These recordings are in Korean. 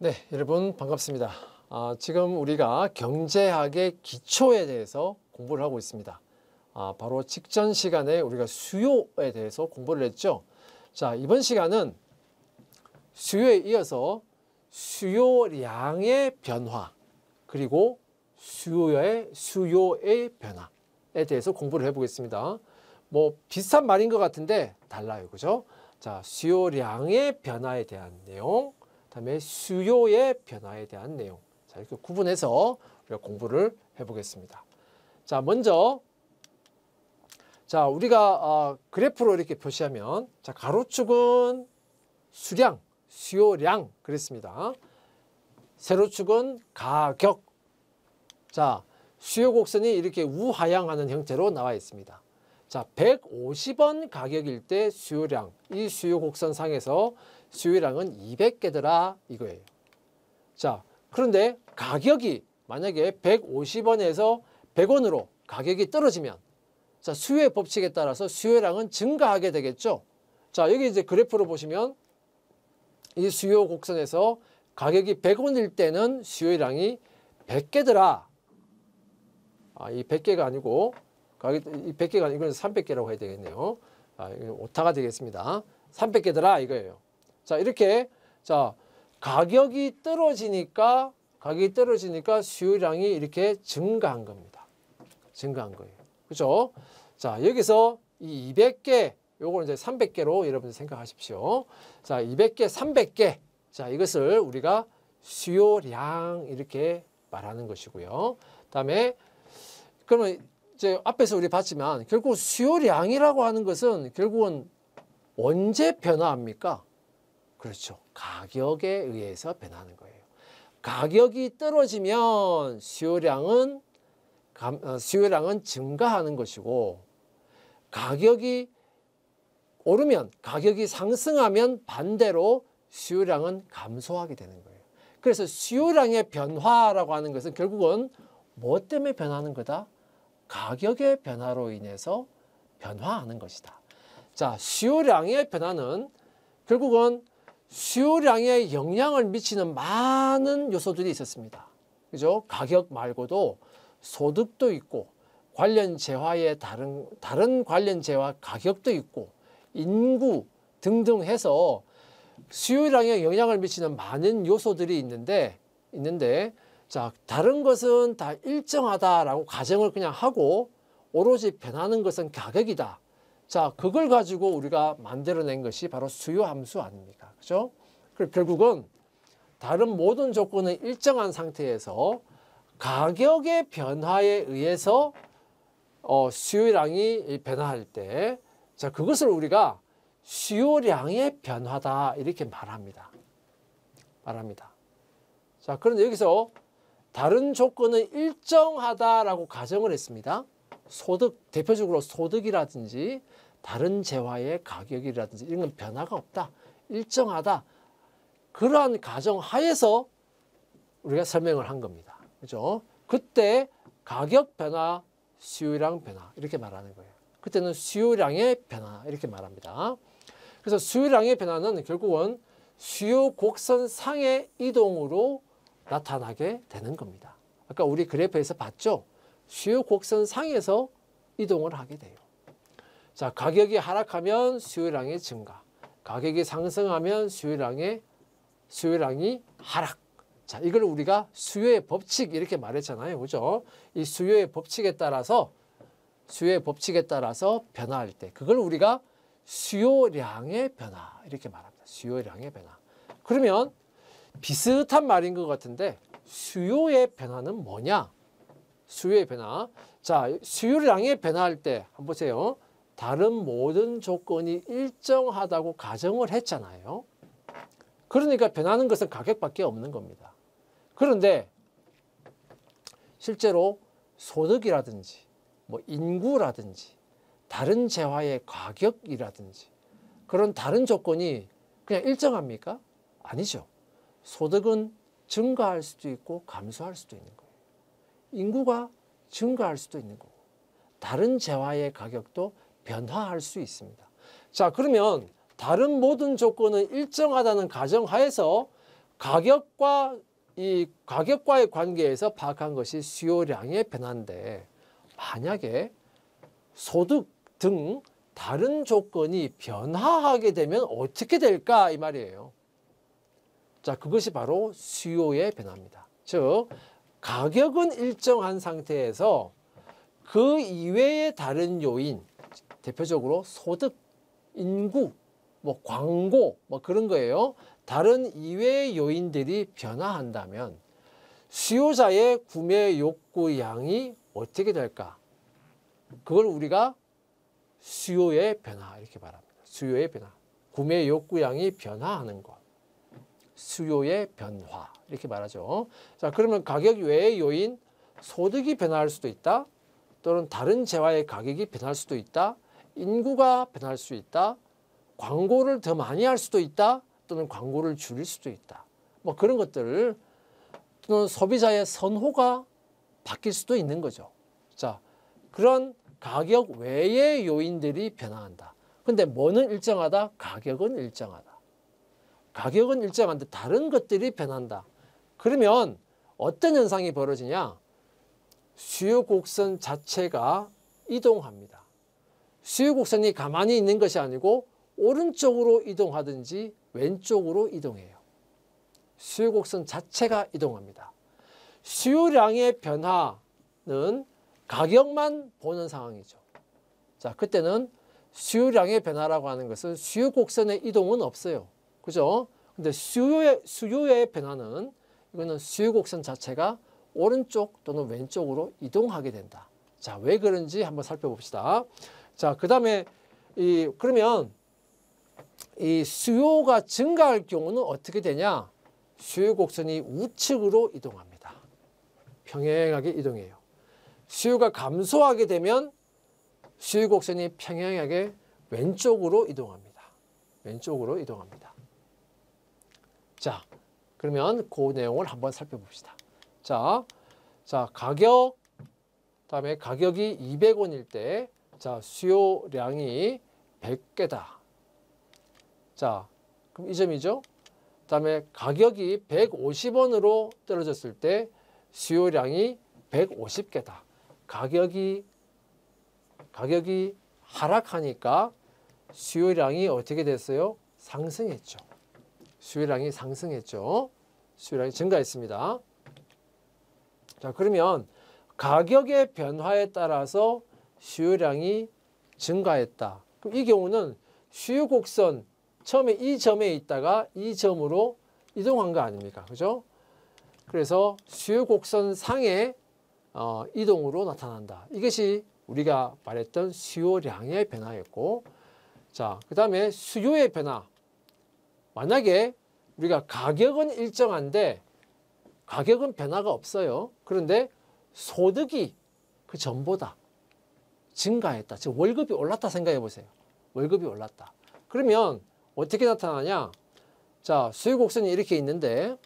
네, 여러분 반갑습니다. 지금 우리가 경제학의 기초에 대해서 공부를 하고 있습니다. 바로 직전 시간에 우리가 수요에 대해서 공부를 했죠. 자, 이번 시간은 수요에 이어서 수요량의 변화, 그리고 수요의 변화에 대해서 공부를 해보겠습니다. 뭐 비슷한 말인 것 같은데 달라요, 그죠? 자, 수요량의 변화에 대한 내용, 그다음에 수요의 변화에 대한 내용. 자, 이렇게 구분해서 우리가 공부를 해보겠습니다. 자, 먼저 우리가 그래프로 이렇게 표시하면, 자, 가로축은 수량, 수요량 그랬습니다. 세로축은 가격. 자, 수요 곡선이 이렇게 우하향하는 형태로 나와 있습니다. 자, 150원 가격일 때 수요량, 이 수요 곡선 상에서 수요량은 200개더라 이거예요. 자, 그런데 가격이 만약에 150원에서 100원으로 가격이 떨어지면, 자, 수요의 법칙에 따라서 수요량은 증가하게 되겠죠. 자, 여기 이제 그래프로 보시면 이 수요 곡선에서 가격이 100원일 때는 수요량이 100개더라. 이 100개가 아니고 이 100개가 아니고 이건 300개라고 해야 되겠네요. 이건 오타가 되겠습니다. 300개더라 이거예요. 자, 이렇게, 자, 가격이 떨어지니까 수요량이 이렇게 증가한 겁니다. 증가한 거예요. 그죠? 자, 여기서 이 200개, 요거는 이제 300개로 여러분들 생각하십시오. 자, 200개, 300개. 자, 이것을 우리가 수요량 이렇게 말하는 것이고요. 그다음에 그러면 이제 앞에서 우리 봤지만 결국 수요량이라고 하는 것은 결국은 언제 변화합니까? 그렇죠. 가격에 의해서 변하는 거예요. 가격이 떨어지면 수요량은 증가하는 것이고, 가격이 오르면, 가격이 상승하면 반대로 수요량은 감소하게 되는 거예요. 그래서 수요량의 변화라고 하는 것은 결국은 뭐 때문에 변하는 거다? 가격의 변화로 인해서 변화하는 것이다. 자, 수요량의 변화는 결국은 수요량에 영향을 미치는 많은 요소들이 있었습니다. 그죠? 가격 말고도 소득도 있고, 관련 재화의 다른 관련 재화 가격도 있고, 인구 등등 해서 수요량에 영향을 미치는 많은 요소들이 있는데, 자, 다른 것은 다 일정하다라고 가정을 그냥 하고 오로지 변하는 것은 가격이다. 자, 그걸 가지고 우리가 만들어낸 것이 바로 수요 함수 아닙니까? 그죠? 그리고 결국은 다른 모든 조건은 일정한 상태에서 가격의 변화에 의해서 수요량이 변화할 때, 자, 그것을 우리가 수요량의 변화다 이렇게 말합니다. 자, 그런데 여기서 다른 조건은 일정하다라고 가정을 했습니다. 소득, 대표적으로 소득이라든지 다른 재화의 가격이라든지 이런 건 변화가 없다, 일정하다, 그러한 가정 하에서 우리가 설명을 한 겁니다. 그죠? 그때 가격 변화, 수요량 변화 이렇게 말하는 거예요. 그때는 수요량의 변화 이렇게 말합니다. 그래서 수요량의 변화는 결국은 수요 곡선 상의 이동으로 나타나게 되는 겁니다. 아까 우리 그래프에서 봤죠? 수요 곡선 상에서 이동을 하게 돼요. 자, 가격이 하락하면 수요량의 증가, 가격이 상승하면 수요량이 하락. 자, 이걸 우리가 수요의 법칙 이렇게 말했잖아요. 그죠? 이 수요의 법칙에 따라서 변화할 때 그걸 우리가 수요량의 변화 이렇게 말합니다. 수요량의 변화. 그러면 비슷한 말인 것 같은데 수요의 변화는 뭐냐? 수요의 변화. 자, 수요량의 변화할 때 한번 보세요. 다른 모든 조건이 일정하다고 가정을 했잖아요. 그러니까 변하는 것은 가격밖에 없는 겁니다. 그런데 실제로 소득이라든지 뭐 인구라든지 다른 재화의 가격이라든지 그런 다른 조건이 그냥 일정합니까? 아니죠. 소득은 증가할 수도 있고 감소할 수도 있는 거예요. 인구가 증가할 수도 있는 거고, 다른 재화의 가격도 변화할 수 있습니다. 자, 그러면 다른 모든 조건은 일정하다는 가정하에서 가격과의 관계에서 파악한 것이 수요량의 변화인데 만약에 소득 등 다른 조건이 변화하게 되면 어떻게 될까 이 말이에요. 자, 그것이 바로 수요의 변화입니다. 즉, 가격은 일정한 상태에서 그 이외의 다른 요인, 대표적으로 소득, 인구, 뭐 광고, 뭐 그런 거예요. 다른 이외의 요인들이 변화한다면 수요자의 구매 욕구량이 어떻게 될까? 그걸 우리가 수요의 변화 이렇게 말합니다. 수요의 변화. 구매 욕구량이 변화하는 것. 수요의 변화 이렇게 말하죠. 자, 그러면 가격 외의 요인, 소득이 변화할 수도 있다. 또는 다른 재화의 가격이 변할 수도 있다. 인구가 변할 수 있다. 광고를 더 많이 할 수도 있다. 또는 광고를 줄일 수도 있다. 뭐 그런 것들을 또는 소비자의 선호가 바뀔 수도 있는 거죠. 자, 그런 가격 외의 요인들이 변화한다. 근데 뭐는 일정하다? 가격은 일정하다. 가격은 일정한데 다른 것들이 변한다. 그러면 어떤 현상이 벌어지냐? 수요 곡선 자체가 이동합니다. 수요 곡선이 가만히 있는 것이 아니고 오른쪽으로 이동하든지 왼쪽으로 이동해요. 수요 곡선 자체가 이동합니다. 수요량의 변화는 가격만 보는 상황이죠. 자, 그때는 수요량의 변화라고 하는 것은 수요 곡선의 이동은 없어요. 그죠? 근데 수요의 변화는 이거는 수요 곡선 자체가 오른쪽 또는 왼쪽으로 이동하게 된다. 자, 왜 그런지 한번 살펴봅시다. 자, 그다음에 그러면 이 수요가 증가할 경우는 어떻게 되냐? 수요 곡선이 우측으로 이동합니다. 평행하게 이동해요. 수요가 감소하게 되면 수요 곡선이 평행하게 왼쪽으로 이동합니다. 왼쪽으로 이동합니다. 자, 그러면 그 내용을 한번 살펴봅시다. 자, 가격, 다음에 가격이 200원일 때, 자, 수요량이 100개다. 자, 그럼 이 점이죠. 다음에 가격이 150원으로 떨어졌을 때 수요량이 150개다. 가격이 하락하니까 수요량이 어떻게 됐어요? 상승했죠. 수요량이 상승했죠. 수요량이 증가했습니다. 자, 그러면 가격의 변화에 따라서 수요량이 증가했다. 그럼 이 경우는 수요 곡선 처음에 이 점에 있다가 이 점으로 이동한 거 아닙니까? 그죠? 그래서 수요 곡선 상의 이동으로 나타난다. 이것이 우리가 말했던 수요량의 변화였고, 자, 그 다음에 수요의 변화. 만약에 우리가 가격은 일정한데 가격은 변화가 없어요. 그런데 소득이 그 전보다 증가했다. 즉 월급이 올랐다 생각해 보세요. 월급이 올랐다. 그러면 어떻게 나타나냐? 자, 수요 곡선이 이렇게 있는데,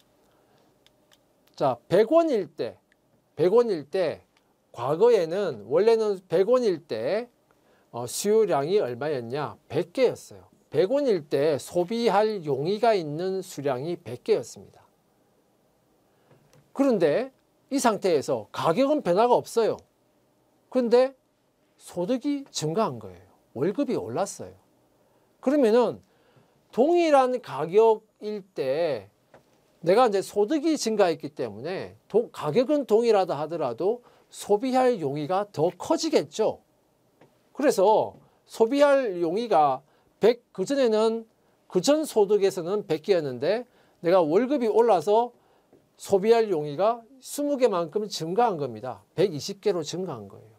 자, 100원일 때 과거에는 원래는 100원일 때 수요량이 얼마였냐? 100개였어요. 100원일 때 소비할 용의가 있는 수량이 100개였습니다. 그런데 이 상태에서 가격은 변화가 없어요. 그런데 소득이 증가한 거예요. 월급이 올랐어요. 그러면은 동일한 가격일 때 내가 이제 소득이 증가했기 때문에 가격은 동일하다 하더라도 소비할 용의가 더 커지겠죠. 그래서 소비할 용의가 100, 그전에는 그전 소득에서는 100개였는데 내가 월급이 올라서 소비할 용의가 20개만큼 증가한 겁니다. 120개로 증가한 거예요.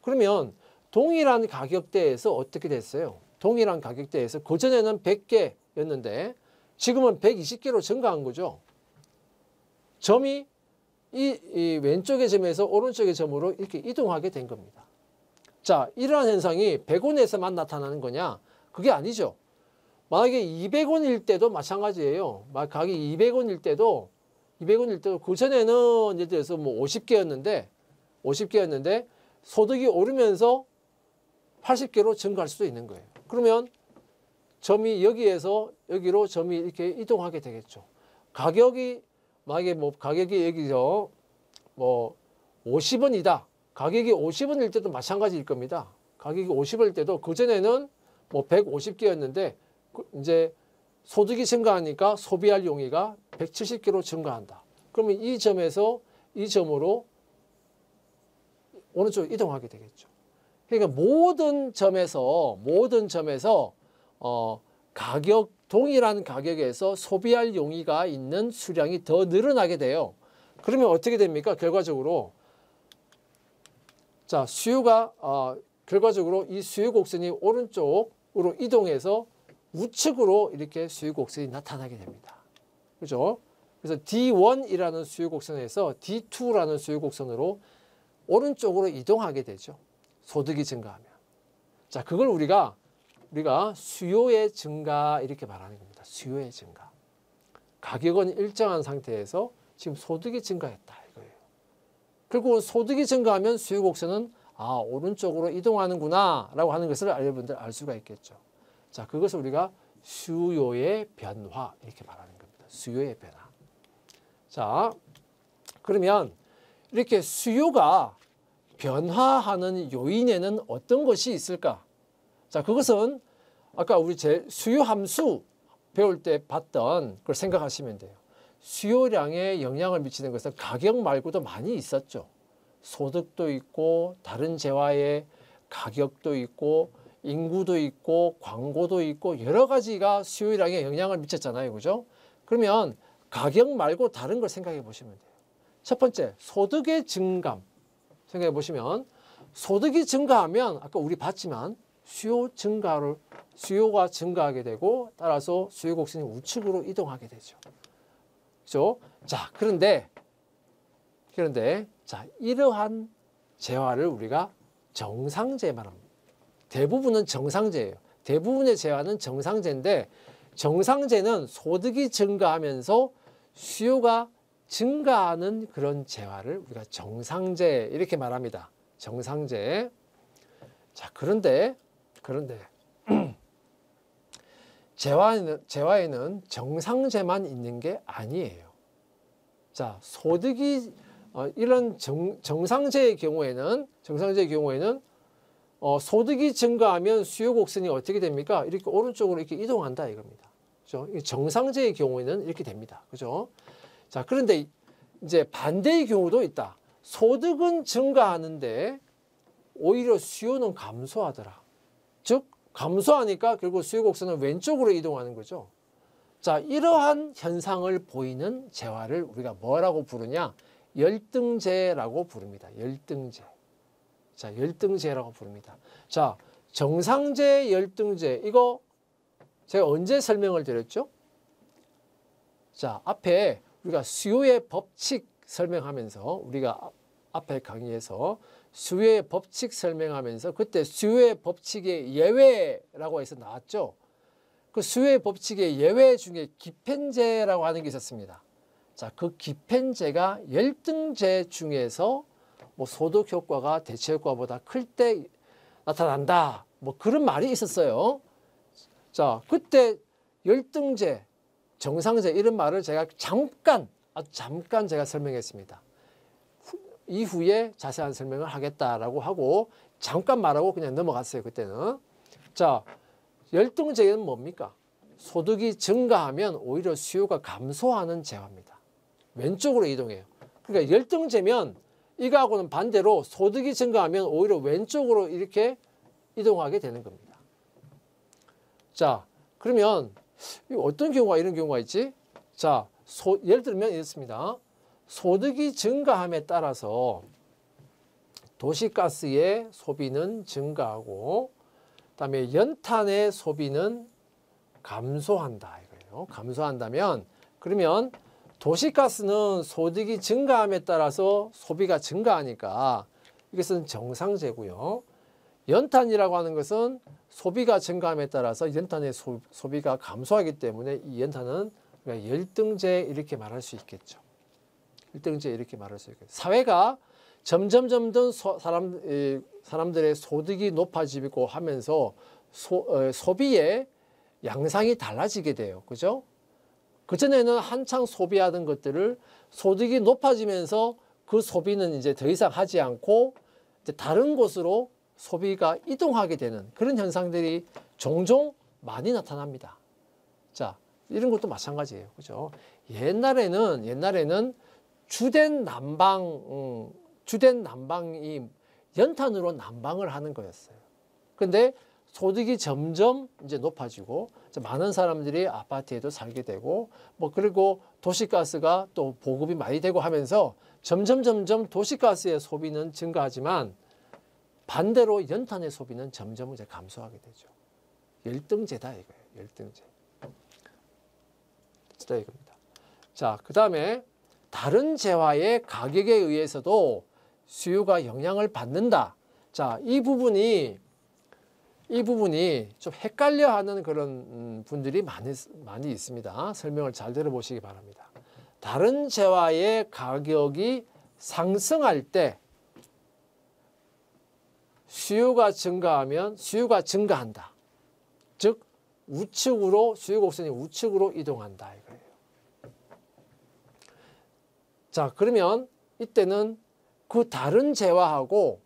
그러면 동일한 가격대에서 어떻게 됐어요? 동일한 가격대에서 그전에는 100개였는데 지금은 120개로 증가한 거죠. 점이 이 왼쪽의 점에서 오른쪽의 점으로 이렇게 이동하게 된 겁니다. 자, 이러한 현상이 100원에서만 나타나는 거냐? 그게 아니죠. 만약에 200원일 때도 마찬가지예요. 가격이 200원일 때도 그전에는 예를 들어서 뭐 50개였는데 소득이 오르면서 80개로 증가할 수도 있는 거예요. 그러면 점이 여기에서 여기로 점이 이렇게 이동하게 되겠죠. 가격이 만약에 뭐 가격이 여기서 뭐 50원이다. 가격이 50원일 때도 마찬가지일 겁니다. 가격이 50원일 때도 그전에는 뭐 150개였는데 이제 소득이 증가하니까 소비할 용의가 170개로 증가한다. 그러면 이 점에서 이 점으로 어느 쪽 이동하게 되겠죠. 그러니까 모든 점에서 동일한 가격에서 소비할 용의가 있는 수량이 더 늘어나게 돼요. 그러면 어떻게 됩니까? 결과적으로 자, 수요가 결과적으로 이 수요 곡선이 오른쪽으로 이동해서 우측으로 이렇게 수요 곡선이 나타나게 됩니다. 그죠? 그래서 D1이라는 수요 곡선에서 D2라는 수요 곡선으로 오른쪽으로 이동하게 되죠. 소득이 증가하면. 자, 그걸 우리가 수요의 증가 이렇게 말하는 겁니다. 수요의 증가. 가격은 일정한 상태에서 지금 소득이 증가했다 이거예요. 그리고 소득이 증가하면 수요 곡선은 오른쪽으로 이동하는구나 라고 하는 것을 여러분들 알 수가 있겠죠. 자, 그것을 우리가 수요의 변화 이렇게 말하는 겁니다. 수요의 변화. 자, 그러면 이렇게 수요가 변화하는 요인에는 어떤 것이 있을까? 자, 그것은 아까 우리 수요 함수 배울 때 봤던 걸 생각하시면 돼요. 수요량에 영향을 미치는 것은 가격 말고도 많이 있었죠. 소득도 있고 다른 재화의 가격도 있고 인구도 있고 광고도 있고 여러 가지가 수요량에 영향을 미쳤잖아요. 그죠? 그러면 가격 말고 다른 걸 생각해 보시면 돼요. 첫 번째, 소득의 증감. 생각해 보시면 소득이 증가하면 아까 우리 봤지만 수요가 증가하게 되고 따라서 수요 곡선이 우측으로 이동하게 되죠. 그렇죠? 자, 그런데 자, 이러한 재화를 우리가 정상재 말합니다. 대부분은 정상재예요. 대부분의 재화는 정상재인데 정상재는 소득이 증가하면서 수요가 증가하는 그런 재화를 우리가 정상재 이렇게 말합니다. 정상재. 자, 그런데 재화에는 정상재만 있는 게 아니에요. 자, 소득이 이런 정상재의 경우에는 소득이 증가하면 수요 곡선이 어떻게 됩니까? 이렇게 오른쪽으로 이렇게 이동한다 이겁니다. 그죠? 정상재의 경우에는 이렇게 됩니다. 그죠? 자, 그런데 이제 반대의 경우도 있다. 소득은 증가하는데 오히려 수요는 감소하더라. 즉, 감소하니까 결국 수요 곡선은 왼쪽으로 이동하는 거죠. 자, 이러한 현상을 보이는 재화를 우리가 뭐라고 부르냐? 열등재라고 부릅니다. 열등재. 자, 열등재라고 부릅니다. 자, 정상재, 열등재. 이거 제가 언제 설명을 드렸죠? 자, 앞에 우리가 수요의 법칙 설명하면서 우리가 앞에 강의에서 수요의 법칙 설명하면서 그때 수요의 법칙의 예외라고 해서 나왔죠. 그 수요의 법칙의 예외 중에 기펜재라고 하는 게 있었습니다. 자, 그 기펜재가 열등재 중에서 뭐 소득 효과가 대체 효과보다 클 때 나타난다. 뭐 그런 말이 있었어요. 자, 그때 열등재, 정상재 이런 말을 제가 아주 잠깐 제가 설명했습니다. 이후에 자세한 설명을 하겠다라고 하고 잠깐 말하고 그냥 넘어갔어요. 그때는. 자, 열등재는 뭡니까? 소득이 증가하면 오히려 수요가 감소하는 재화입니다. 왼쪽으로 이동해요. 그러니까 열등재면 이거하고는 반대로 소득이 증가하면 오히려 왼쪽으로 이렇게 이동하게 되는 겁니다. 자, 그러면 어떤 경우가 이런 경우가 있지? 자, 예를 들면 이렇습니다. 소득이 증가함에 따라서 도시가스의 소비는 증가하고 그다음에 연탄의 소비는 감소한다 이거예요. 감소한다면 그러면 도시가스는 소득이 증가함에 따라서 소비가 증가하니까 이것은 정상재고요. 연탄이라고 하는 것은 소비가 증가함에 따라서 연탄의 소비가 감소하기 때문에 이 연탄은 열등재 이렇게 말할 수 있겠죠. 열등재 이렇게 말할 수 있겠죠. 사회가 점점 사람들의 소득이 높아지고 하면서 소비의 양상이 달라지게 돼요. 그죠? 그전에는 한창 소비하던 것들을 소득이 높아지면서 그 소비는 이제 더 이상 하지 않고 이제 다른 곳으로 소비가 이동하게 되는 그런 현상들이 종종 많이 나타납니다. 자, 이런 것도 마찬가지예요. 그죠? 옛날에는 주된 난방이 연탄으로 난방을 하는 거였어요. 근데 소득이 점점 이제 높아지고 많은 사람들이 아파트에도 살게 되고 그리고 도시가스가 또 보급이 많이 되고 하면서 점점 도시가스의 소비는 증가하지만 반대로 연탄의 소비는 점점 이제 감소하게 되죠. 열등제다 이거예요. 열등제. 이겁니다. 자, 그다음에 다른 재화의 가격에 의해서도 수요가 영향을 받는다. 자, 이 부분이 좀 헷갈려하는 그런 분들이 많이 있습니다. 설명을 잘 들어보시기 바랍니다. 다른 재화의 가격이 상승할 때 수요가 증가하면 수요가 증가한다. 즉 우측으로 수요 곡선이 우측으로 이동한다 이거예요. 자, 그러면 이때는 그 다른 재화하고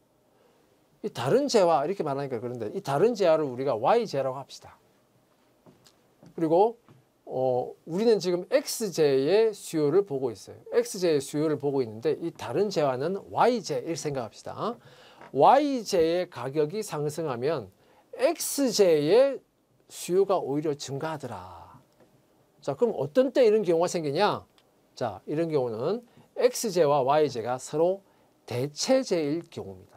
이 다른 재화 이렇게 말하니까 그런데 이 다른 재화를 우리가 Y재라고 합시다. 그리고 우리는 지금 X재의 수요를 보고 있어요. X재의 수요를 보고 있는데 이 다른 재화는 Y재 이렇게 생각합시다. Y재의 가격이 상승하면 X재의 수요가 오히려 증가하더라. 자, 그럼 어떤 때 이런 경우가 생기냐? 자, 이런 경우는 X재와 Y재가 서로 대체재일 경우입니다.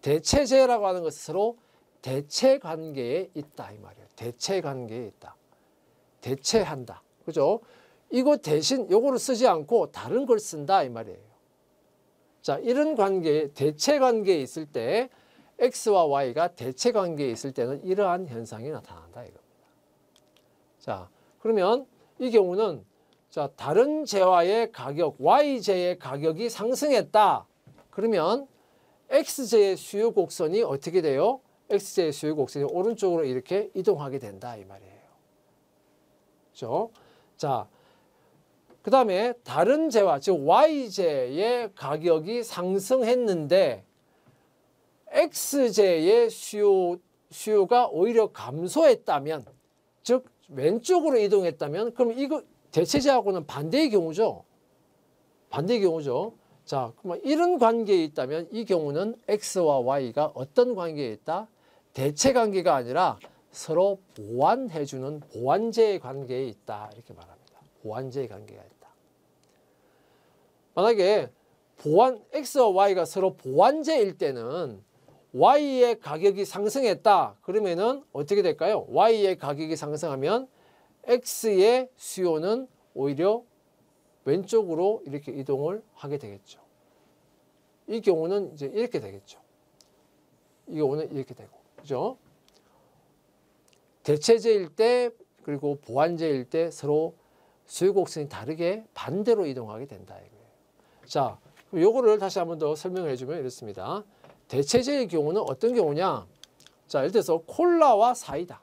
대체재라고 하는 것은 서로 대체 관계에 있다 이 말이에요. 대체 관계에 있다. 대체한다. 그죠? 이거 대신 요거를 쓰지 않고 다른 걸 쓴다 이 말이에요. 자, 이런 관계, 대체 관계에 있을 때 X와 Y가 대체 관계에 있을 때는 이러한 현상이 나타난다 이겁니다. 자, 그러면 이 경우는 자, 다른 재화의 가격, Y재의 가격이 상승했다. 그러면 X재의 수요 곡선이 어떻게 돼요? X재의 수요 곡선이 오른쪽으로 이렇게 이동하게 된다 이 말이에요. 그렇죠? 자, 그 다음에 다른 재화, 즉 Y재의 가격이 상승했는데 X재의 수요가 오히려 감소했다면, 즉 왼쪽으로 이동했다면 그럼 이거 대체재하고는 반대의 경우죠. 반대의 경우죠. 자, 그럼 이런 관계에 있다면 이 경우는 X와 Y가 어떤 관계에 있다? 대체 관계가 아니라 서로 보완해주는 보완제의 관계에 있다. 이렇게 말합니다. 보완제의 관계가 있다. 만약에 X와 Y가 서로 보완제일 때는 Y의 가격이 상승했다. 그러면은 어떻게 될까요? Y의 가격이 상승하면 X의 수요는 오히려 왼쪽으로 이렇게 이동을 하게 되겠죠. 이 경우는 이제 이렇게 되겠죠. 이 경우는 이렇게 되고, 그죠? 대체제일 때 그리고 보완제일 때 서로 수요 곡선이 다르게 반대로 이동하게 된다 이거예요. 자, 요거를 다시 한번 더 설명해 주면 이렇습니다. 대체제의 경우는 어떤 경우냐? 자, 예를 들어서 콜라와 사이다.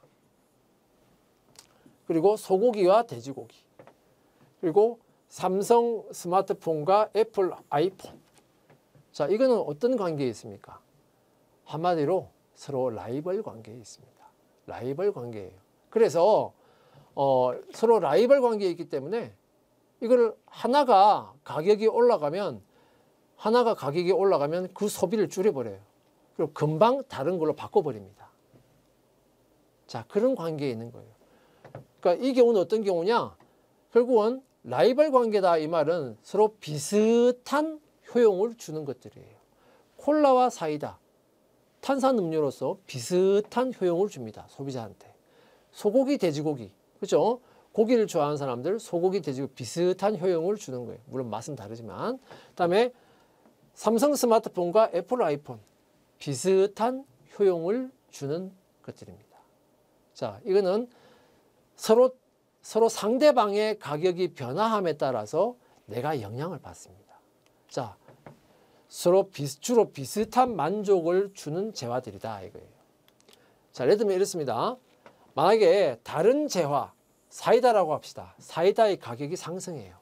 그리고 소고기와 돼지고기. 그리고 삼성 스마트폰과 애플 아이폰. 자, 이거는 어떤 관계에 있습니까? 한마디로 서로 라이벌 관계에 있습니다. 라이벌 관계예요. 그래서 서로 라이벌 관계에 있기 때문에 이걸 하나가 가격이 올라가면 그 소비를 줄여버려요. 그리고 금방 다른 걸로 바꿔버립니다. 자, 그런 관계에 있는 거예요. 그러니까 이 경우는 어떤 경우냐? 결국은 라이벌 관계다 이 말은 서로 비슷한 효용을 주는 것들이에요. 콜라와 사이다, 탄산음료로서 비슷한 효용을 줍니다. 소비자한테. 소고기, 돼지고기, 그렇죠? 고기를 좋아하는 사람들, 소고기, 돼지고기 비슷한 효용을 주는 거예요. 물론 맛은 다르지만. 그다음에 삼성 스마트폰과 애플 아이폰 비슷한 효용을 주는 것들입니다. 자, 이거는 서로 상대방의 가격이 변화함에 따라서 내가 영향을 받습니다. 자, 주로 비슷한 만족을 주는 재화들이다 이거예요. 자, 예를 들면 이렇습니다. 만약에 다른 재화, 사이다라고 합시다. 사이다의 가격이 상승해요.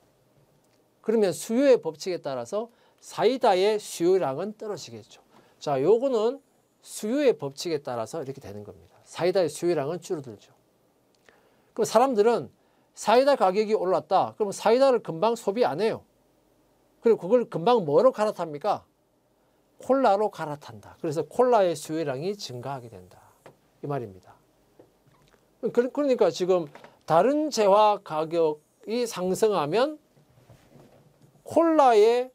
그러면 수요의 법칙에 따라서 사이다의 수요량은 떨어지겠죠. 자, 요거는 수요의 법칙에 따라서 이렇게 되는 겁니다. 사이다의 수요량은 줄어들죠. 그럼 사람들은 사이다 가격이 올랐다. 그러면 사이다를 금방 소비 안 해요. 그리고 그걸 금방 뭐로 갈아탑니까? 콜라로 갈아탄다. 그래서 콜라의 수요량이 증가하게 된다. 이 말입니다. 그러니까 지금 다른 재화 가격이 상승하면 콜라의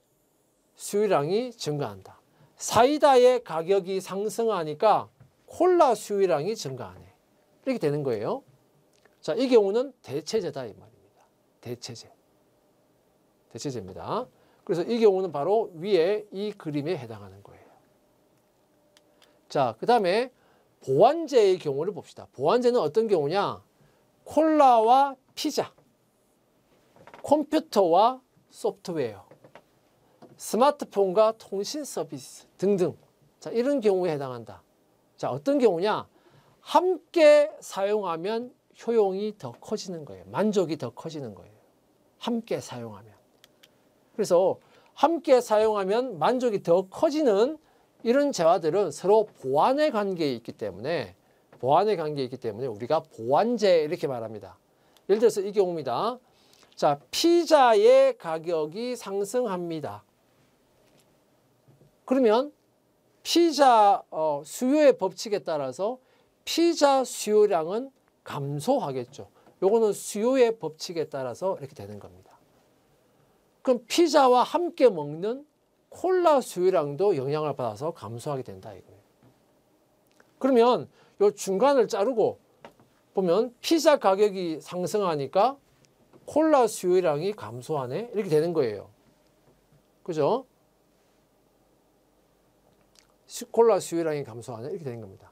수요량이 증가한다. 사이다의 가격이 상승하니까 콜라 수요량이 증가하네. 이렇게 되는 거예요. 자, 이 경우는 대체제다 이 말입니다. 대체제입니다. 그래서 이 경우는 바로 위에 이 그림에 해당하는 거예요. 자, 그 다음에 보완제의 경우를 봅시다. 보완제는 어떤 경우냐? 콜라와 피자, 컴퓨터와 소프트웨어, 스마트폰과 통신 서비스 등등. 자, 이런 경우에 해당한다. 자, 어떤 경우냐? 함께 사용하면 효용이 더 커지는 거예요. 만족이 더 커지는 거예요. 함께 사용하면. 그래서 함께 사용하면 만족이 더 커지는 이런 재화들은 서로 보완의 관계에 있기 때문에 우리가 보완제 이렇게 말합니다. 예를 들어서 이 경우입니다. 자, 피자의 가격이 상승합니다. 그러면 피자 수요의 법칙에 따라서 피자 수요량은 감소하겠죠. 요거는 수요의 법칙에 따라서 이렇게 되는 겁니다. 그럼 피자와 함께 먹는 콜라 수요량도 영향을 받아서 감소하게 된다 이거예요. 그러면 요 중간을 자르고 보면 피자 가격이 상승하니까 콜라 수요량이 감소하네 이렇게 되는 거예요. 그죠? 콜라 수요량이 감소하네 이렇게 되는 겁니다.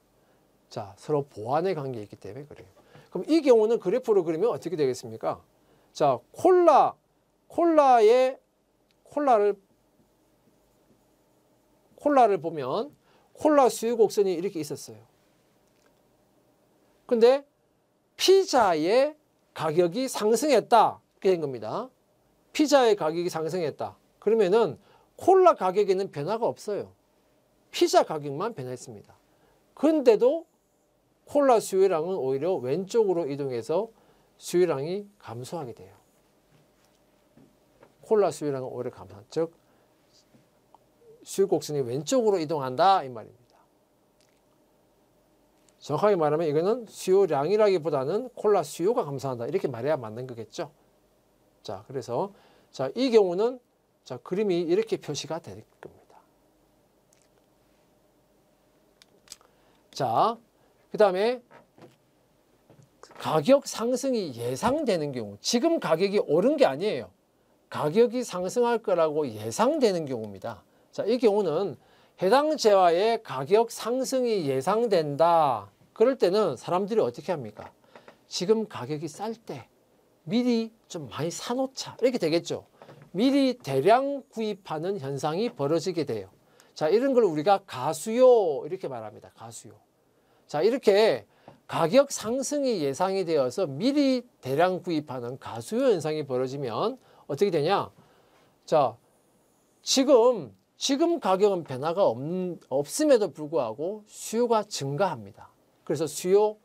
자, 서로 보완의 관계에 있기 때문에 그래요. 그럼 이 경우는 그래프로 그리면 어떻게 되겠습니까? 자, 콜라를 보면 콜라 수요 곡선이 이렇게 있었어요. 근데 피자의 가격이 상승했다. 이렇게 된 겁니다. 피자의 가격이 상승했다. 그러면은 콜라 가격에는 변화가 없어요. 피자 가격만 변했습니다. 그런데도 콜라 수요량은 오히려 왼쪽으로 이동해서 수요량이 감소하게 돼요. 콜라 수요량은 오히려 감소한, 즉 수요 곡선이 왼쪽으로 이동한다 이 말입니다. 정확하게 말하면 이거는 수요량이라기보다는 콜라 수요가 감소한다 이렇게 말해야 맞는 거겠죠. 자, 그래서 자, 이 경우는 자, 그림이 이렇게 표시가 될 겁니다. 자, 그 다음에 가격 상승이 예상되는 경우, 지금 가격이 오른 게 아니에요. 가격이 상승할 거라고 예상되는 경우입니다. 자, 이 경우는 해당 재화의 가격 상승이 예상된다. 그럴 때는 사람들이 어떻게 합니까? 지금 가격이 쌀 때 미리 좀 많이 사놓자. 이렇게 되겠죠. 미리 대량 구입하는 현상이 벌어지게 돼요. 자, 이런 걸 우리가 가수요 이렇게 말합니다. 가수요. 자, 이렇게 가격 상승이 예상이 되어서 미리 대량 구입하는 가수요 현상이 벌어지면 어떻게 되냐? 자, 지금 가격은 변화가 없음에도 불구하고 수요가 증가합니다. 그래서 수요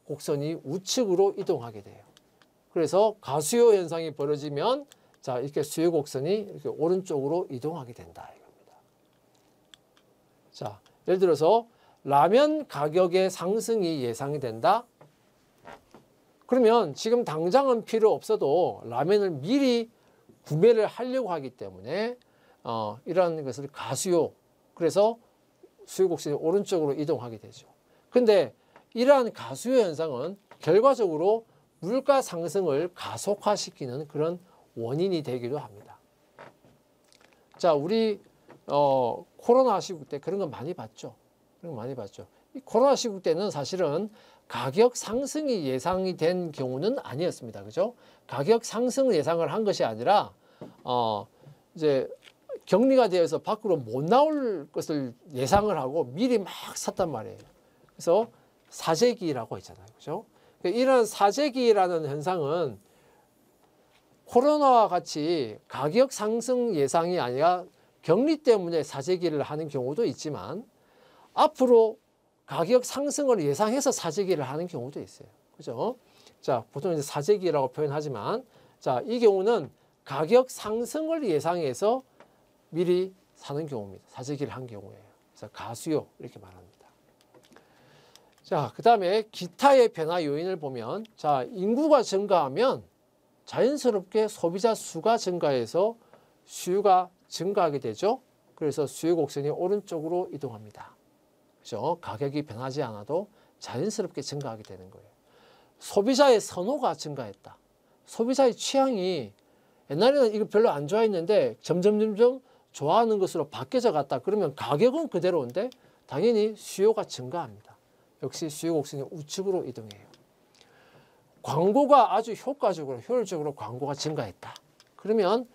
곡선이 우측으로 이동하게 돼요. 그래서 가수요 현상이 벌어지면 자, 이렇게 수요 곡선이 이렇게 오른쪽으로 이동하게 된다 이겁니다. 자, 예를 들어서 라면 가격의 상승이 예상이 된다. 그러면 지금 당장은 필요 없어도 라면을 미리 구매를 하려고 하기 때문에 이러한 것을 가수요. 그래서 수요 곡선이 오른쪽으로 이동하게 되죠. 근데 이러한 가수요 현상은 결과적으로 물가 상승을 가속화시키는 그런 원인이 되기도 합니다. 자, 우리 코로나 시국 때 그런 거 많이 봤죠. 이 코로나 시국 때는 사실은 가격 상승이 예상이 된 경우는 아니었습니다. 그죠? 가격 상승을 예상을 한 것이 아니라 이제 격리가 되어서 밖으로 못 나올 것을 예상을 하고 미리 막 샀단 말이에요. 그래서 사재기라고 했잖아요. 그죠? 이런 사재기라는 현상은 코로나와 같이 가격 상승 예상이 아니라 격리 때문에 사재기를 하는 경우도 있지만 앞으로 가격 상승을 예상해서 사재기를 하는 경우도 있어요. 그죠? 자, 보통 이제 사재기라고 표현하지만 자, 이 경우는 가격 상승을 예상해서 미리 사는 경우입니다. 사재기를 한 경우예요. 그래서 가수요 이렇게 말합니다. 자, 그 다음에 기타의 변화 요인을 보면 자, 인구가 증가하면 자연스럽게 소비자 수가 증가해서 수요가 증가하게 되죠. 그래서 수요 곡선이 오른쪽으로 이동합니다. 그죠? 가격이 변하지 않아도 자연스럽게 증가하게 되는 거예요. 소비자의 선호가 증가했다. 소비자의 취향이 옛날에는 이거 별로 안 좋아했는데 점점 좋아하는 것으로 바뀌어져 갔다. 그러면 가격은 그대로인데 당연히 수요가 증가합니다. 역시 수요 곡선이 우측으로 이동해요. 광고가 아주 효율적으로 광고가 증가했다. 그러면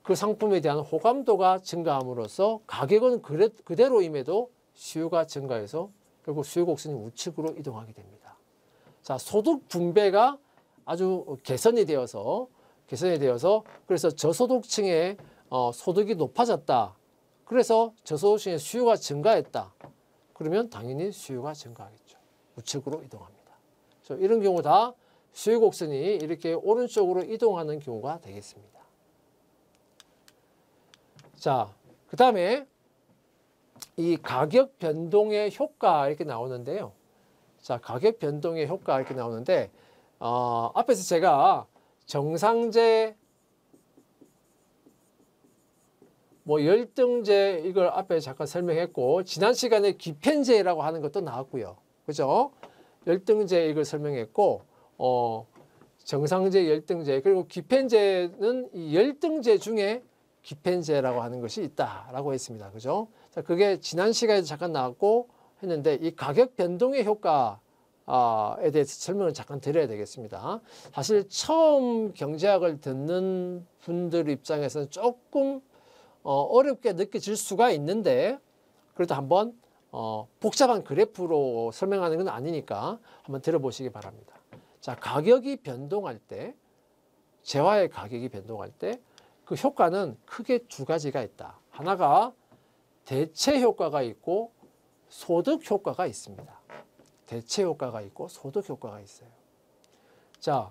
그 상품에 대한 호감도가 증가함으로써 가격은 그대로임에도 수요가 증가해서 결국 수요 곡선이 우측으로 이동하게 됩니다. 자, 소득 분배가 아주 개선이 되어서 그래서 저소득층의 소득이 높아졌다. 그래서 저소득층의 수요가 증가했다. 그러면 당연히 수요가 증가하겠죠. 우측으로 이동합니다. 이런 경우 다 수요 곡선이 이렇게 오른쪽으로 이동하는 경우가 되겠습니다. 자, 그 다음에 이 가격 변동의 효과 이렇게 나오는데요. 자, 가격 변동의 효과 이렇게 나오는데 앞에서 제가 정상제, 열등제 이걸 앞에 잠깐 설명했고 지난 시간에 기편제라고 하는 것도 나왔고요. 그죠? 열등제 이걸 설명했고 정상제, 열등제 그리고 기편제는 이 열등제 중에 기편제라고 하는 것이 있다라고 했습니다. 그죠? 자, 그게 지난 시간에 잠깐 나왔고 했는데 이 가격 변동의 효과에 대해서 설명을 잠깐 드려야 되겠습니다. 사실 처음 경제학을 듣는 분들 입장에서는 조금 어렵게 느껴질 수가 있는데 그래도 한번 복잡한 그래프로 설명하는 건 아니니까 한번 들어보시기 바랍니다. 자, 가격이 변동할 때, 재화의 가격이 변동할 때 그 효과는 크게 두 가지가 있다. 하나가 대체 효과가 있고 소득 효과가 있습니다. 대체 효과가 있고 소득 효과가 있어요. 자,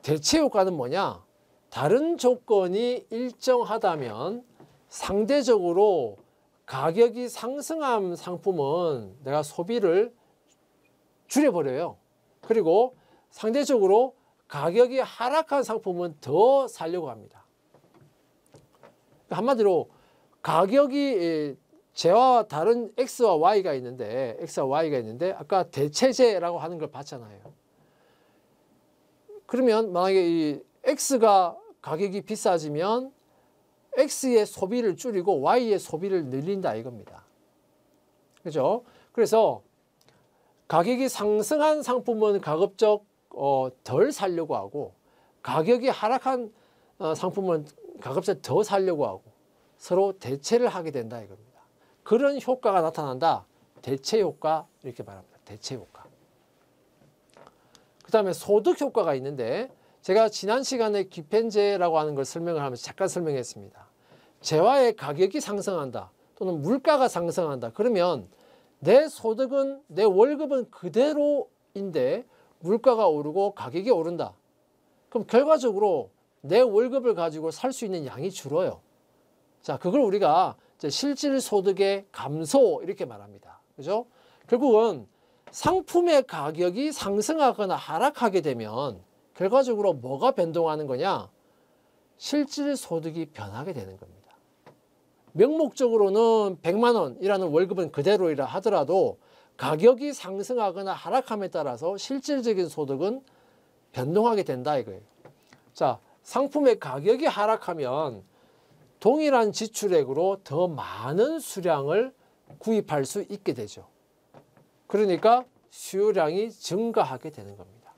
대체 효과는 뭐냐? 다른 조건이 일정하다면 상대적으로 가격이 상승한 상품은 내가 소비를 줄여버려요. 그리고 상대적으로 가격이 하락한 상품은 더 사려고 합니다. 한마디로 가격이 재화와 다른 X와 Y가 있는데 아까 대체제라고 하는 걸 봤잖아요. 그러면 만약에 이 X가 가격이 비싸지면 X의 소비를 줄이고 Y의 소비를 늘린다 이겁니다. 그죠? 그래서 가격이 상승한 상품은 가급적 덜 사려고 하고 가격이 하락한 상품은 가급적 더 사려고 하고 서로 대체를 하게 된다 이겁니다. 그런 효과가 나타난다. 대체 효과 이렇게 말합니다. 대체 효과. 그 다음에 소득 효과가 있는데 제가 지난 시간에 기편제라고 하는 걸 설명을 하면서 잠깐 설명했습니다. 재화의 가격이 상승한다 또는 물가가 상승한다. 그러면 내 소득은 내 월급은 그대로인데 물가가 오르고 가격이 오른다. 그럼 결과적으로 내 월급을 가지고 살 수 있는 양이 줄어요. 자, 그걸 우리가 실질 소득의 감소 이렇게 말합니다. 그죠? 결국은 상품의 가격이 상승하거나 하락하게 되면 결과적으로 뭐가 변동하는 거냐? 실질 소득이 변하게 되는 겁니다. 명목적으로는 100만 원이라는 월급은 그대로이라 하더라도 가격이 상승하거나 하락함에 따라서 실질적인 소득은 변동하게 된다 이거예요. 자, 상품의 가격이 하락하면 동일한 지출액으로 더 많은 수량을 구입할 수 있게 되죠. 그러니까 수요량이 증가하게 되는 겁니다.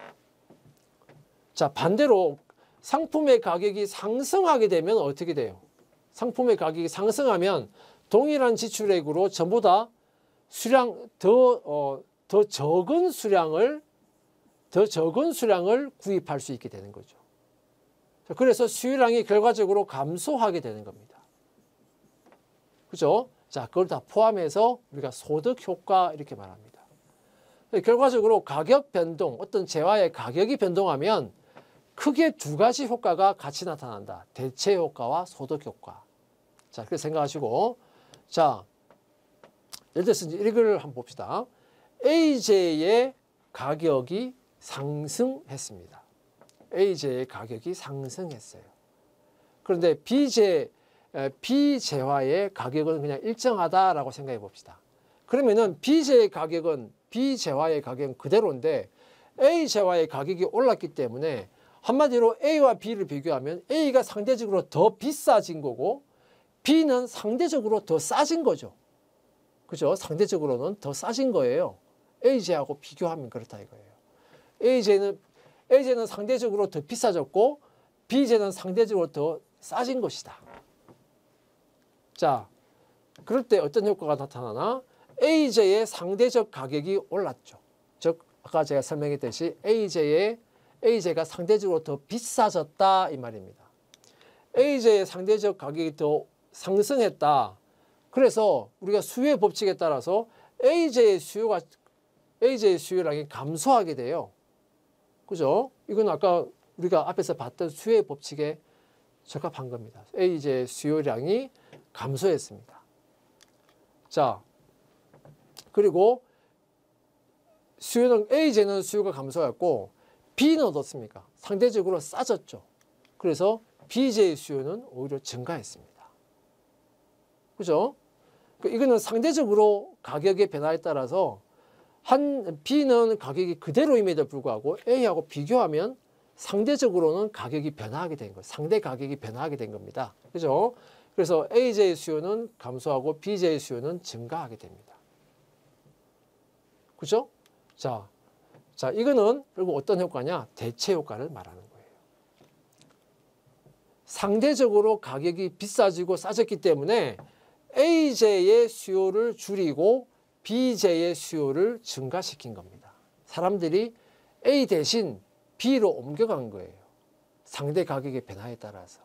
자, 반대로 상품의 가격이 상승하게 되면 어떻게 돼요? 상품의 가격이 상승하면 동일한 지출액으로 전부 다 수량 더 적은 수량을 더 적은 수량을 구입할 수 있게 되는 거죠. 그래서 수요량이 결과적으로 감소하게 되는 겁니다. 그죠? 자, 그걸 다 포함해서 우리가 소득 효과 이렇게 말합니다. 결과적으로 가격 변동, 어떤 재화의 가격이 변동하면 크게 두 가지 효과가 같이 나타난다. 대체 효과와 소득 효과. 자, 그렇게 생각하시고, 자, 예를 들어서 이걸 한번 봅시다. AJ의 가격이 상승했습니다. AJ의 가격이 상승했어요. 그런데 B재화의 가격은 그냥 일정하다라고 생각해 봅시다. 그러면은 B재화의 가격은 그대로인데 A재화의 가격이 올랐기 때문에 한마디로 A와 B를 비교하면 A가 상대적으로 더 비싸진 거고 B는 상대적으로 더 싸진 거죠. 그죠? 상대적으로는 더 싸진 거예요. AJ하고 비교하면 그렇다 이거예요. AJ는 상대적으로 더 비싸졌고 B재는 상대적으로 더 싸진 것이다. 자, 그럴 때 어떤 효과가 나타나나? AJ의 상대적 가격이 올랐죠. 즉 아까 제가 설명했듯이 AJ가 상대적으로 더 비싸졌다 이 말입니다. AJ의 상대적 가격이 더 상승했다. 그래서 우리가 수요의 법칙에 따라서 AJ의 수요량이 감소하게 돼요. 그죠? 이건 아까 우리가 앞에서 봤던 수요의 법칙에 적합한 겁니다. AJ의 수요량이 감소했습니다. 자, 그리고 AJ는 수요가 감소했고 B는 어떻습니까? 상대적으로 싸졌죠. 그래서 BJ의 수요는 오히려 증가했습니다. 그죠? 이거는 상대적으로 가격의 변화에 따라서 B는 가격이 그대로임에도 불구하고 A하고 비교하면 상대적으로는 가격이 변화하게 된 거예요. 상대 가격이 변화하게 된 겁니다. 그죠? 그래서 AJ의 수요는 감소하고 BJ의 수요는 증가하게 됩니다. 그죠? 자, 이거는 결국 어떤 효과냐? 대체 효과를 말하는 거예요. 상대적으로 가격이 비싸지고 싸졌기 때문에 AJ의 수요를 줄이고 BJ의 수요를 증가시킨 겁니다. 사람들이 A 대신 B로 옮겨간 거예요. 상대 가격의 변화에 따라서.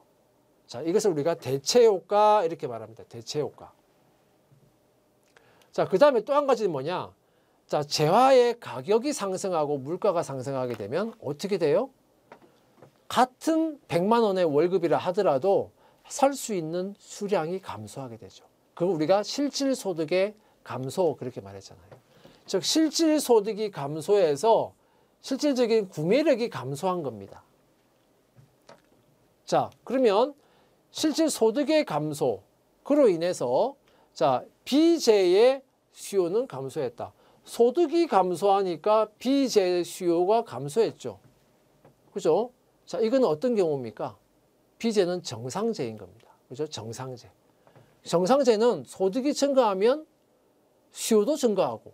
자, 이것을 우리가 대체 효과 이렇게 말합니다. 대체 효과. 자, 그 다음에 또 한 가지는 뭐냐? 자, 재화의 가격이 상승하고 물가가 상승하게 되면 어떻게 돼요? 같은 100만 원의 월급이라 하더라도 살 수 있는 수량이 감소하게 되죠. 그걸 우리가 실질소득의 감소 그렇게 말했잖아요. 즉 실질소득이 감소해서 실질적인 구매력이 감소한 겁니다. 자, 그러면 실질소득의 감소 그로 인해서 자, B재의 수요는 감소했다. 소득이 감소하니까 B재 수요가 감소했죠. 그죠? 자, 이건 어떤 경우입니까? B재는 정상재인 겁니다. 그죠? 정상재. 정상재는 소득이 증가하면 수요도 증가하고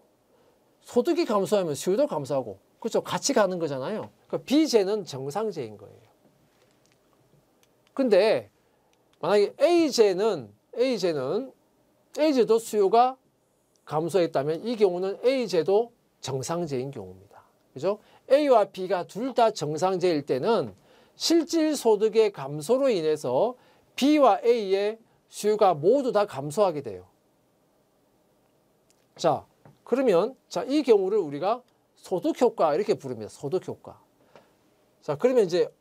소득이 감소하면 수요도 감소하고 그렇죠? 같이 가는 거잖아요. 그러니까 B재는 정상재인 거예요. 근데 만약에 A재도 수요가 감소했다면 이 경우는 A재도 정상재인 경우입니다. 그죠? A와 B가 둘 다 정상재일 때는 실질소득의 감소로 인해서 B와 A의 수요가 모두 다 감소하게 돼요. 자, 그러면 이 경우를 우리가 소득효과 이렇게 부릅니다. 소득효과. 자, 그러면 이제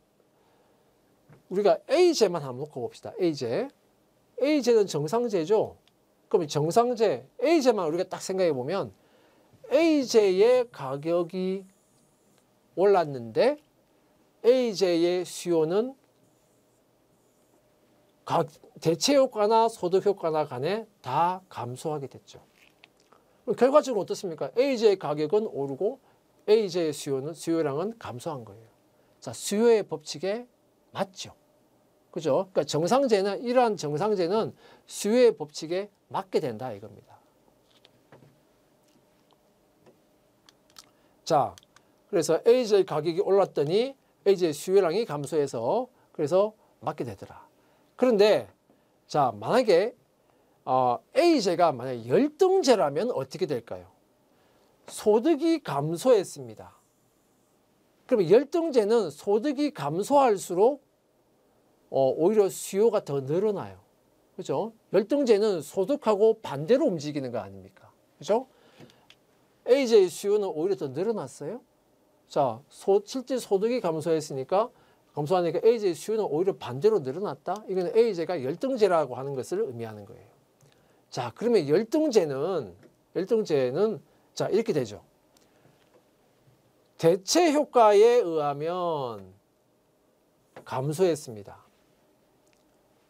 우리가 A재만 한번 놓고 봅시다. A재는 정상재죠. 그럼 정상재, A재만 우리가 딱 생각해 보면 A재의 가격이 올랐는데 A재의 수요는 대체 효과나 소득 효과나 간에 다 감소하게 됐죠. 결과적으로 어떻습니까? A재의 가격은 오르고 A재의 수요량은 감소한 거예요. 자, 수요의 법칙에 맞죠. 그죠? 그러니까 이러한 정상재는 수요의 법칙에 맞게 된다 이겁니다. 자, 그래서 A재의 가격이 올랐더니 A재의 수요량이 감소해서 그래서 맞게 되더라. 그런데 자, 만약에 A재가 만약에 열등재라면 어떻게 될까요? 소득이 감소했습니다. 그러면 열등제는 소득이 감소할수록 오히려 수요가 더 늘어나요. 그죠? 열등제는 소득하고 반대로 움직이는 거 아닙니까? 그죠? AJ 수요는 오히려 더 늘어났어요. 자, 실제 소득이 감소하니까 AJ 수요는 오히려 반대로 늘어났다. 이건 AJ가 열등제라고 하는 것을 의미하는 거예요. 자, 그러면 열등제는 자, 이렇게 되죠. 대체 효과에 의하면 감소했습니다.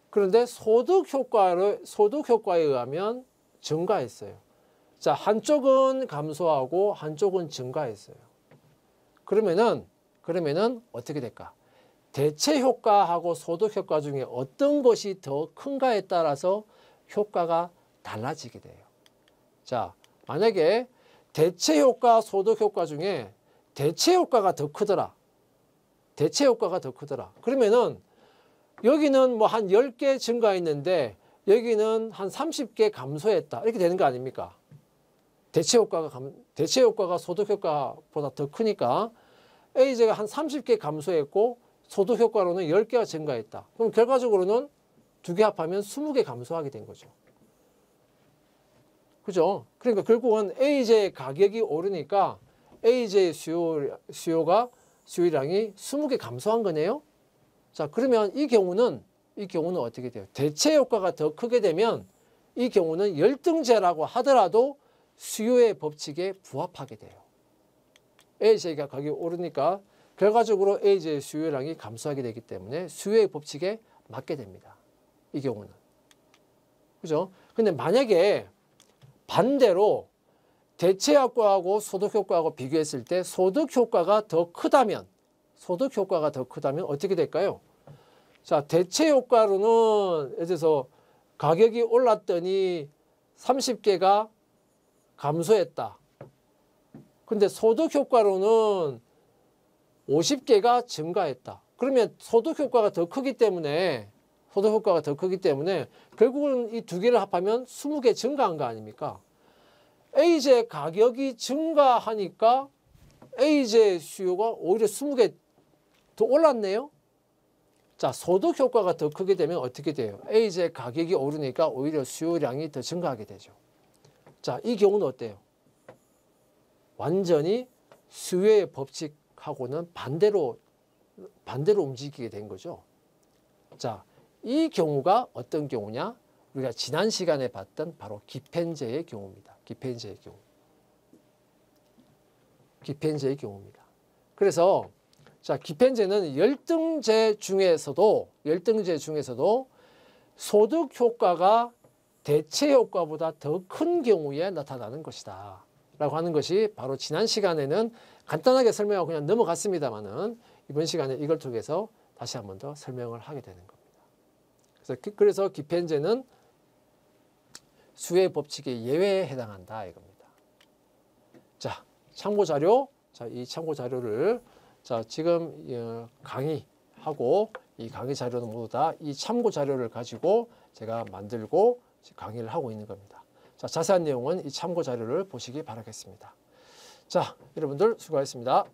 그런데 소득 효과에 의하면 증가했어요. 자, 한쪽은 감소하고 한쪽은 증가했어요. 그러면은 어떻게 될까? 대체 효과하고 소득 효과 중에 어떤 것이 더 큰가에 따라서 효과가 달라지게 돼요. 자, 만약에 대체 효과, 소득 효과 중에 대체 효과가 더 크더라. 그러면은 여기는 뭐 한 10개 증가했는데 여기는 한 30개 감소했다. 이렇게 되는 거 아닙니까? 대체 효과가 소득 효과보다 더 크니까 AJ가 한 30개 감소했고 소득 효과로는 10개가 증가했다. 그럼 결과적으로는 두 개 합하면 20개 감소하게 된 거죠. 그죠? 그러니까 결국은 AJ 가격이 오르니까 AJ 수요량이 20개 감소한 거네요. 자, 그러면 이 경우는 어떻게 돼요? 대체 효과가 더 크게 되면 이 경우는 열등제라고 하더라도 수요의 법칙에 부합하게 돼요. AJ가 가격이 오르니까 결과적으로 AJ 수요량이 감소하게 되기 때문에 수요의 법칙에 맞게 됩니다. 이 경우는. 그죠? 근데 만약에 반대로 대체 효과하고 소득 효과하고 비교했을 때 소득 효과가 더 크다면 어떻게 될까요? 자, 대체 효과로는 예를 들어서 가격이 올랐더니 30개가 감소했다. 근데 소득 효과로는 50개가 증가했다. 그러면 소득 효과가 더 크기 때문에 결국은 이 두 개를 합하면 20개 증가한 거 아닙니까? AJ 가격이 증가하니까 AJ 수요가 오히려 20개 더 올랐네요. 자, 소득 효과가 더 크게 되면 어떻게 돼요? AJ 가격이 오르니까 오히려 수요량이 더 증가하게 되죠. 자, 이 경우는 어때요? 완전히 수요의 법칙하고는 반대로 움직이게 된 거죠. 자, 이 경우가 어떤 경우냐? 우리가 지난 시간에 봤던 바로 기펜제의 경우입니다. 기펜제의 경우입니다. 그래서 자, 기펜제는 열등제 중에서도 소득 효과가 대체 효과보다 더 큰 경우에 나타나는 것이다 라고 하는 것이 바로 지난 시간에는 간단하게 설명하고 그냥 넘어갔습니다만은 이번 시간에 이걸 통해서 다시 한 번 더 설명을 하게 되는 겁니다. 그래서 기펜제는 수요의 법칙의 예외에 해당한다 이겁니다. 자, 참고 자료. 자, 이 참고 자료를 자, 지금 강의하고 이 강의 자료는 모두 다 이 참고 자료를 가지고 제가 만들고 강의를 하고 있는 겁니다. 자, 자세한 내용은 이 참고 자료를 보시기 바라겠습니다. 자, 여러분들 수고하셨습니다.